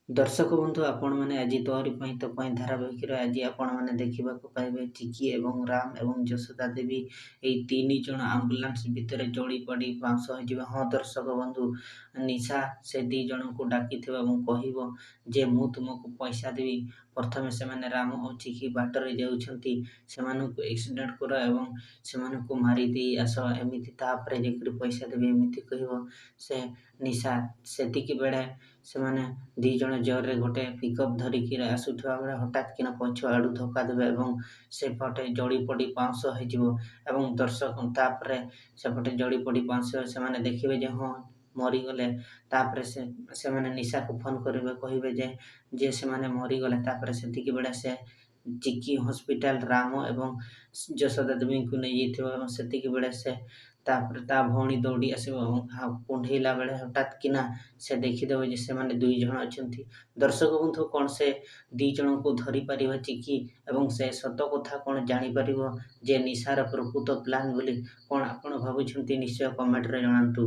ଦର୍ଶକ ବନ୍ଧୁ ଆପଣମାନେ ଆଜି ତୋରି ପାଇଁ ତୋ ପାଇଁ ଧାରାବାହିକରେ ଆଜି ଆପଣମାନେ ଦେଖିବାକୁ ପାଇବେ ଚିକି ଏବଂ ରାମ ଏବଂ ଯଶୋଦା ଦେବୀ ଏଇ 3 ଜଣ ଆମ୍ବୁଲାନ୍ସ ଭିତରେ ଜଳି ପଡ଼ି ପାଉଁଶ ହୋଇଯିବେ। ହଁ ଦର୍ଶକ ବନ୍ଧୁ, ନିଶା ସେ 2 ଜଣଙ୍କୁ ଡାକିଥିବ ଏବଂ କହିବ ଯେ ମୁଁ ତୁମକୁ ପଇସା ଦେବି। ପ୍ରଥମେ ସେମାନେ ରାମ ଓ ଚିକି ବାଟରେ ଯାଉଛନ୍ତି, ସେମାନଙ୍କୁ ଏକ୍ସିଡେଣ୍ଟ କର ଏବଂ ସେମାନଙ୍କୁ ମାରିଦେଇ ଆସ, ଏମିତି ତାପରେ ଯାଇକରି ପଇସା ଦେବି ଏମିତି କହିବ ସେ ନିଶା। ସେତିକି ବେଳେ ସେମାନେ 2 ଜଣ ଜୋରରେ ଗୋଟେ ପିକଅପ୍ ଧରିକି ଆସୁଥିବା ବେଳେ ହଠାତ୍ କିନା ପଛ ଆଡ଼ୁ ଧକ୍କା ଦେବେ ଏବଂ ସେପଟେ ଜଳି ପଡ଼ି ପାଉଁଶ ହେଇଯିବ ଏବଂ ଦର୍ଶକ ତାପରେ ସେପଟେ ଜଳି ପଡ଼ି ପାଉଁଶ ସେମାନେ ଦେଖିବେ ଯେ ହଁ ମରିଗଲେ। ତାପରେ ସେମାନେ ନିଶାକୁ ଫୋନ୍ କରିବେ, କହିବେ ଯେ ସେମାନେ ମରିଗଲେ। ତାପରେ ସେତିକି ବେଳେ ସେ ଚିକି ହସ୍ପିଟାଲ ରାମ ଏବଂ ଯଶୋଦା ଦେବୀଙ୍କୁ ନେଇଯାଇଥିବ ଏବଂ ସେତିକି ବେଳେ ତାପରେ ତା ଭଉଣୀ ଦୌଡ଼ି ଆସିବ ଏବଂ କୁଣ୍ଢେଇଲା ବେଳେ ହଠାତ୍ କିନା ସେ ଦେଖିଦେବ ଯେ ସେମାନେ 2 ଜଣ ଅଛନ୍ତି। ଦର୍ଶକ ବନ୍ଧୁ, କ'ଣ ସେ 2 ଜଣଙ୍କୁ ଧରିପାରିବ ଚିକି ଏବଂ ସେ ସତ କଥା କ'ଣ ଜାଣିପାରିବ ଯେ ନିଶାର ପ୍ରକୃତ ପ୍ଲାନ୍ ବୋଲି କ'ଣ ଆପଣ ଭାବୁଛନ୍ତି? ନିଶ୍ଚୟ କମେଣ୍ଟରେ ଜଣାନ୍ତୁ।